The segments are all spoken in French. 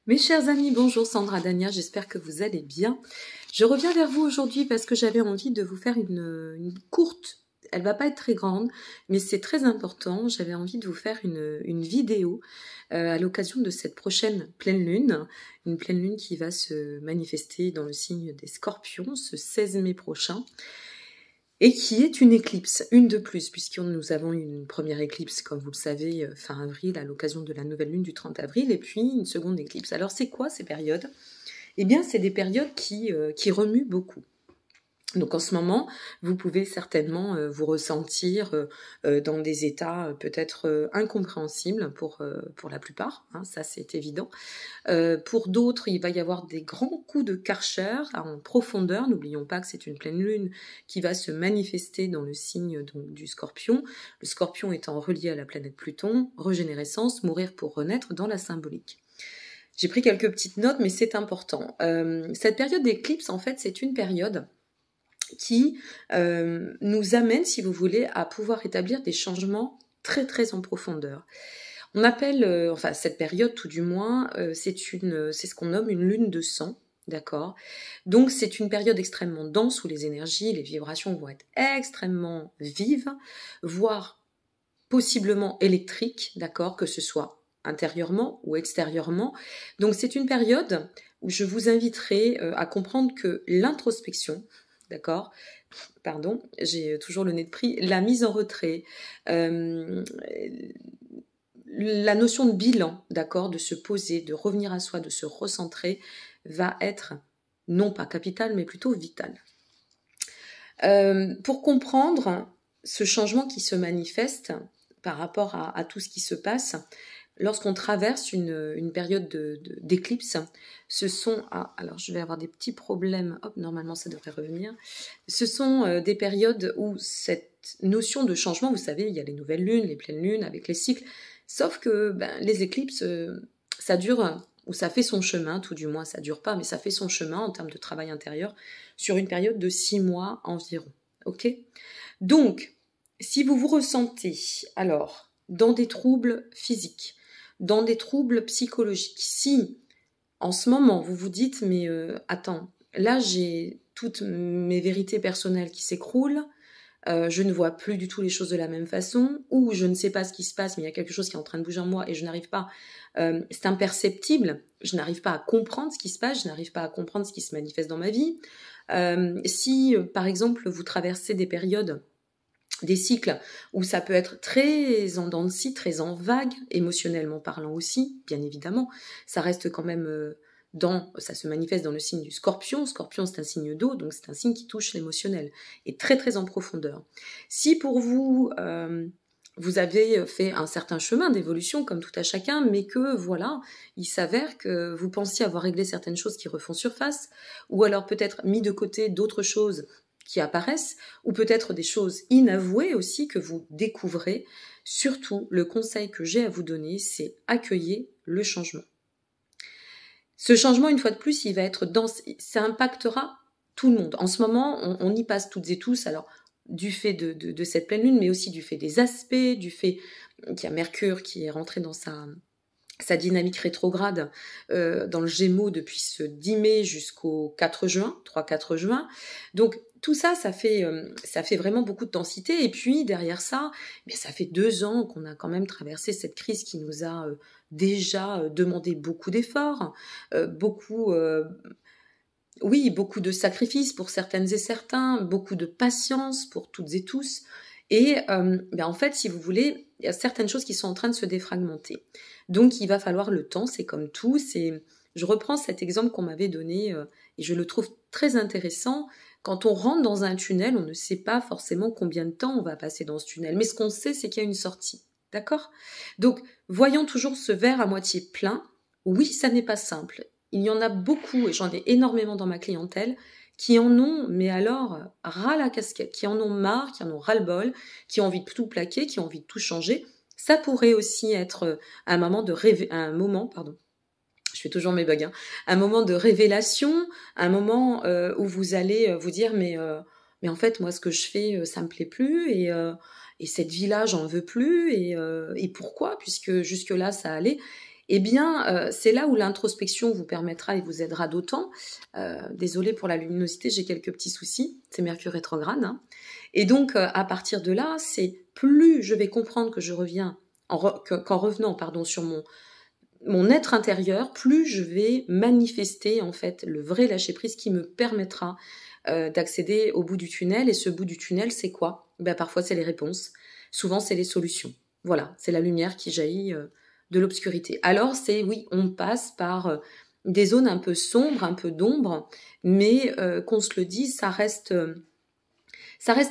Mes chers amis, bonjour Sandra Dania, j'espère que vous allez bien. Je reviens vers vous aujourd'hui parce que j'avais envie de vous faire une courte, elle va pas être très grande, mais c'est très important. J'avais envie de vous faire une vidéo à l'occasion de cette prochaine pleine lune, une pleine lune qui va se manifester dans le signe des Scorpions ce 16 mai prochain. Et qui est une éclipse, une de plus, puisque nous avons eu une première éclipse, comme vous le savez, fin avril, à l'occasion de la nouvelle lune du 30 avril, et puis une seconde éclipse. Alors c'est quoi ces périodes? Eh bien, c'est des périodes qui remuent beaucoup. Donc en ce moment, vous pouvez certainement vous ressentir dans des états peut-être incompréhensibles pour la plupart, hein, ça c'est évident. Pour d'autres, il va y avoir des grands coups de Karcher en profondeur. N'oublions pas que c'est une pleine lune qui va se manifester dans le signe donc, du Scorpion. Le Scorpion étant relié à la planète Pluton, régénérescence, mourir pour renaître dans la symbolique. J'ai pris quelques petites notes, mais c'est important. Cette période d'éclipse, en fait, c'est une période qui nous amène, si vous voulez, à pouvoir établir des changements très très en profondeur. On appelle, enfin cette période tout du moins, c'est ce qu'on nomme une lune de sang, d'accord? Donc c'est une période extrêmement dense où les énergies, les vibrations vont être extrêmement vives, voire possiblement électriques, d'accord? Que ce soit intérieurement ou extérieurement. Donc c'est une période où je vous inviterai à comprendre que l'introspection, d'accord? Pardon, j'ai toujours le nez de pris. La mise en retrait, la notion de bilan, d'accord, de se poser, de revenir à soi, de se recentrer, va être non pas capitale, mais plutôt vitale. Pour comprendre ce changement qui se manifeste par rapport à tout ce qui se passe, lorsqu'on traverse une période d'éclipse, ce sont... Ah, alors je vais avoir des petits problèmes, hop, normalement ça devrait revenir. Ce sont des périodes où cette notion de changement, vous savez, il y a les nouvelles lunes, les pleines lunes avec les cycles, sauf que les éclipses, ça dure, ou ça fait son chemin, tout du moins ça dure pas, mais ça fait son chemin en termes de travail intérieur, sur une période de 6 mois environ. Ok ? Donc, si vous vous ressentez, alors, dans des troubles physiques, dans des troubles psychologiques. Si, en ce moment, vous vous dites, mais attends, là j'ai toutes mes vérités personnelles qui s'écroulent, je ne vois plus du tout les choses de la même façon, ou je ne sais pas ce qui se passe, mais il y a quelque chose qui est en train de bouger en moi et je n'arrive pas, c'est imperceptible, je n'arrive pas à comprendre ce qui se passe, je n'arrive pas à comprendre ce qui se manifeste dans ma vie. Si, par exemple, vous traversez des périodes, des cycles où ça peut être très en dents de scie, très en vague, émotionnellement parlant aussi, bien évidemment. Ça reste quand même ça se manifeste dans le signe du Scorpion. Scorpion, c'est un signe d'eau, donc c'est un signe qui touche l'émotionnel et très très en profondeur. Si pour vous, vous avez fait un certain chemin d'évolution, comme tout à chacun, mais que voilà, il s'avère que vous pensiez avoir réglé certaines choses qui refont surface, ou alors peut-être mis de côté d'autres choses qui apparaissent, ou peut-être des choses inavouées aussi que vous découvrez. Surtout, le conseil que j'ai à vous donner, c'est accueillir le changement. Ce changement, une fois de plus, il va être dense, ça impactera tout le monde. En ce moment, on y passe toutes et tous, alors du fait de cette pleine lune, mais aussi du fait des aspects, du fait qu'il y a Mercure qui est rentré dans sa dynamique rétrograde dans le Gémeaux depuis ce 10 mai jusqu'au 4 juin, 3-4 juin. Donc tout ça, ça fait vraiment beaucoup de densité. Et puis derrière ça, ça fait 2 ans qu'on a quand même traversé cette crise qui nous a déjà demandé beaucoup d'efforts, beaucoup de sacrifices pour certaines et certains, beaucoup de patience pour toutes et tous. Et en fait, si vous voulez, il y a certaines choses qui sont en train de se défragmenter. Donc, il va falloir le temps, c'est comme tout. Je reprends cet exemple qu'on m'avait donné et je le trouve très intéressant. Quand on rentre dans un tunnel, on ne sait pas forcément combien de temps on va passer dans ce tunnel. Mais ce qu'on sait, c'est qu'il y a une sortie. D'accord ? Donc, voyons toujours ce verre à moitié plein. Oui, ça n'est pas simple. Il y en a beaucoup, et j'en ai énormément dans ma clientèle, qui en ont, mais alors, ras la casquette, qui en ont marre, qui en ont ras-le-bol, qui ont envie de tout plaquer, qui ont envie de tout changer. Ça pourrait aussi être un moment de je fais toujours mes bugs, un moment de révélation, un moment où vous allez vous dire mais en fait moi ce que je fais ça me plaît plus et cette vie-là j'en veux plus et pourquoi puisque jusque là ça allait. Eh bien, c'est là où l'introspection vous permettra et vous aidera d'autant. Désolée pour la luminosité, j'ai quelques petits soucis. C'est Mercure rétrograde. Hein. Et donc, à partir de là, c'est plus je vais comprendre que je reviens, qu'en revenant sur mon être intérieur, plus je vais manifester en fait le vrai lâcher-prise qui me permettra d'accéder au bout du tunnel. Et ce bout du tunnel, c'est quoi? Ben, parfois, c'est les réponses. Souvent, c'est les solutions. Voilà, c'est la lumière qui jaillit de l'obscurité. Alors, oui, on passe par des zones un peu sombres, un peu d'ombre, mais qu'on se le dise, ça reste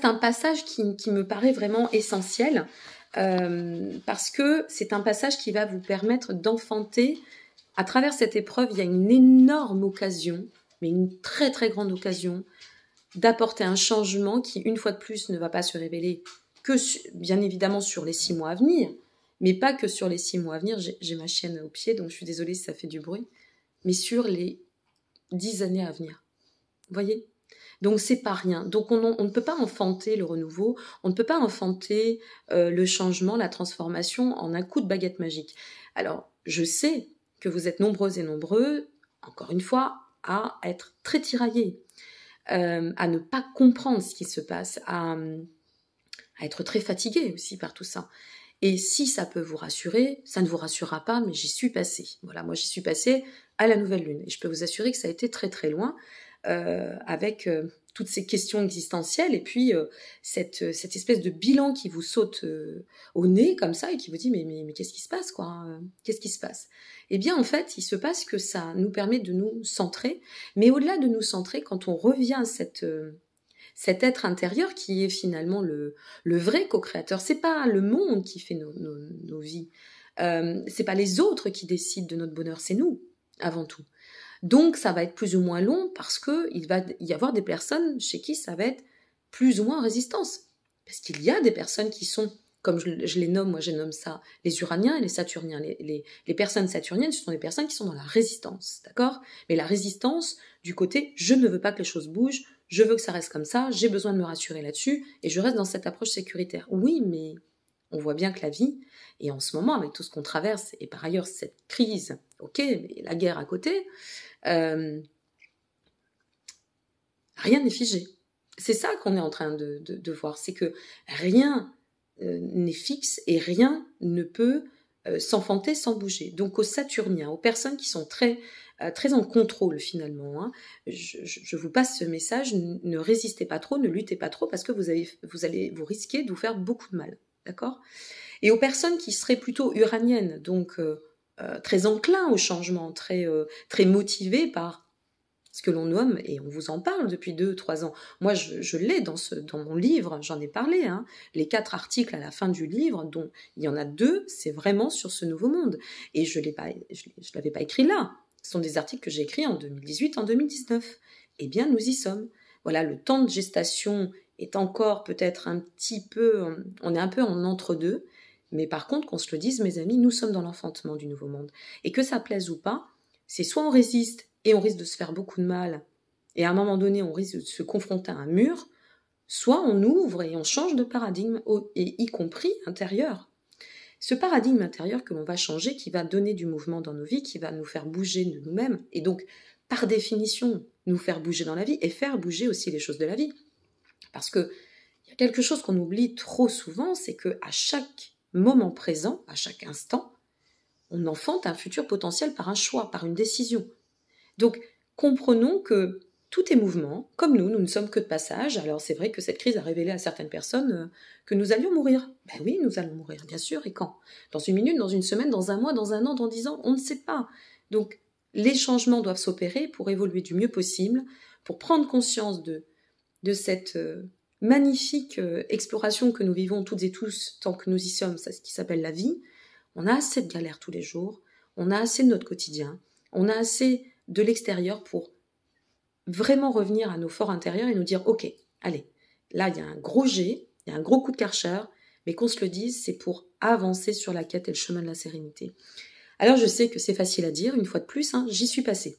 un passage qui me paraît vraiment essentiel, parce que c'est un passage qui va vous permettre d'enfanter. À travers cette épreuve, il y a une énorme occasion, mais une très très grande occasion, d'apporter un changement qui, une fois de plus, ne va pas se révéler que, bien évidemment, sur les 6 mois à venir, mais pas que sur les 6 mois à venir. J'ai ma chienne au pied, donc je suis désolée si ça fait du bruit, mais sur les 10 années à venir. Vous voyez ? Donc c'est pas rien. Donc on ne peut pas enfanter le renouveau, on ne peut pas enfanter le changement, la transformation en un coup de baguette magique. Alors je sais que vous êtes nombreuses et nombreux, encore une fois, à être très tiraillés, à ne pas comprendre ce qui se passe, à être très fatigués aussi par tout ça. Et si ça peut vous rassurer, ça ne vous rassurera pas, mais j'y suis passée. Voilà, moi j'y suis passée à la nouvelle lune. Et je peux vous assurer que ça a été très très loin, avec toutes ces questions existentielles, et puis cette espèce de bilan qui vous saute au nez comme ça, et qui vous dit mais qu'est-ce qui se passe, quoi, hein, qu'est-ce qui se passe? Eh bien en fait, il se passe que ça nous permet de nous centrer, mais au-delà de nous centrer, quand on revient à cet être intérieur qui est finalement le vrai co-créateur. C'est pas le monde qui fait nos vies, c'est pas les autres qui décident de notre bonheur, c'est nous avant tout. Donc ça va être plus ou moins long, parce que il va y avoir des personnes chez qui ça va être plus ou moins en résistance, parce qu'il y a des personnes qui sont, comme je les nomme, moi je nomme ça les uraniens et les saturniens. Les personnes saturniennes, ce sont des personnes qui sont dans la résistance, d'accord? Mais la résistance du côté je ne veux pas que les choses bougent, je veux que ça reste comme ça, j'ai besoin de me rassurer là-dessus, et je reste dans cette approche sécuritaire. Oui, mais on voit bien que la vie, et en ce moment, avec tout ce qu'on traverse, et par ailleurs cette crise, ok, mais la guerre à côté, rien n'est figé. C'est ça qu'on est en train de voir, c'est que rien n'est fixe et rien ne peut s'enfanter sans bouger. Donc aux Saturniens, aux personnes qui sont très en contrôle finalement, hein, je vous passe ce message: ne résistez pas trop, ne luttez pas trop, parce que vous risquez de vous faire beaucoup de mal, d'accord? Et aux personnes qui seraient plutôt uraniennes, donc très enclins au changement, très motivées par ce que l'on nomme, et on vous en parle depuis 2-3 ans. Moi, je l'ai dans mon livre, j'en ai parlé, hein, les 4 articles à la fin du livre, dont il y en a 2, c'est vraiment sur ce nouveau monde. Et je l'avais pas écrit là. Ce sont des articles que j'ai écrits en 2018, en 2019. Eh bien, nous y sommes. Voilà, le temps de gestation est encore peut-être un petit peu, on est un peu en entre-deux, mais par contre, qu'on se le dise, mes amis, nous sommes dans l'enfantement du nouveau monde. Et que ça plaise ou pas, c'est soit on résiste, et on risque de se faire beaucoup de mal, et à un moment donné, on risque de se confronter à un mur, soit on ouvre et on change de paradigme, et y compris intérieur. Ce paradigme intérieur que l'on va changer, qui va donner du mouvement dans nos vies, qui va nous faire bouger de nous-mêmes, et donc, par définition, nous faire bouger dans la vie, et faire bouger aussi les choses de la vie. Parce que il y a quelque chose qu'on oublie trop souvent, c'est qu'à chaque moment présent, à chaque instant, on enfante un futur potentiel par un choix, par une décision. Donc, comprenons que tout est mouvement, comme nous ne sommes que de passage. Alors, c'est vrai que cette crise a révélé à certaines personnes que nous allions mourir. Ben oui, nous allons mourir, bien sûr, et quand? Dans 1 minute, dans 1 semaine, dans 1 mois, dans 1 an, dans 10 ans, on ne sait pas. Donc, les changements doivent s'opérer pour évoluer du mieux possible, pour prendre conscience de cette magnifique exploration que nous vivons toutes et tous tant que nous y sommes, c'est ce qui s'appelle la vie. On a assez de galères tous les jours, on a assez de notre quotidien, on a assez de l'extérieur pour vraiment revenir à nos forts intérieurs et nous dire ok, allez, là il y a un gros jet, il y a un gros coup de Karcher, mais qu'on se le dise, c'est pour avancer sur la quête et le chemin de la sérénité. Alors je sais que c'est facile à dire, une fois de plus, hein, j'y suis passée.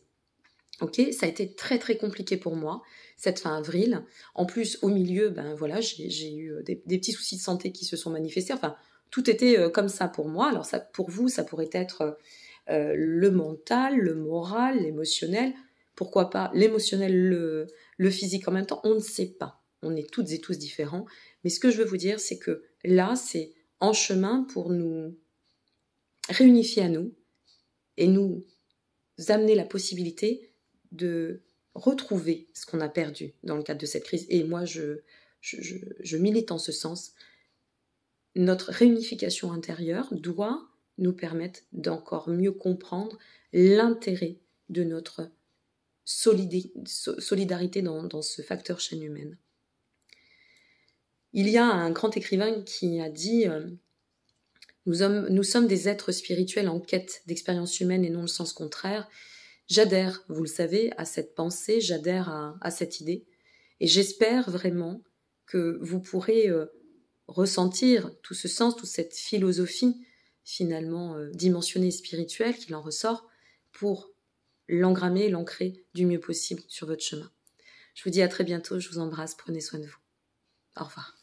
Ok, ça a été très très compliqué pour moi, cette fin avril. En plus, au milieu, ben voilà, j'ai eu des petits soucis de santé qui se sont manifestés. Enfin, tout était comme ça pour moi. Alors ça, pour vous, ça pourrait être le mental, le moral, l'émotionnel, pourquoi pas l'émotionnel, le physique en même temps, on ne sait pas. On est toutes et tous différents. Mais ce que je veux vous dire, c'est que là, c'est en chemin pour nous réunifier à nous et nous amener la possibilité de retrouver ce qu'on a perdu dans le cadre de cette crise. Et moi, je milite en ce sens. Notre réunification intérieure doit nous permettre d'encore mieux comprendre l'intérêt de notre solidarité dans ce facteur chaîne humaine. Il y a un grand écrivain qui a dit nous sommes des êtres spirituels en quête d'expérience humaine et non le sens contraire. J'adhère, vous le savez, à cette pensée, j'adhère à cette idée. Et j'espère vraiment que vous pourrez ressentir tout ce sens, toute cette philosophie finalement dimensionnée et spirituelle qu'il en ressort pour l'engrammer et l'ancrer du mieux possible sur votre chemin. Je vous dis à très bientôt, je vous embrasse, prenez soin de vous. Au revoir.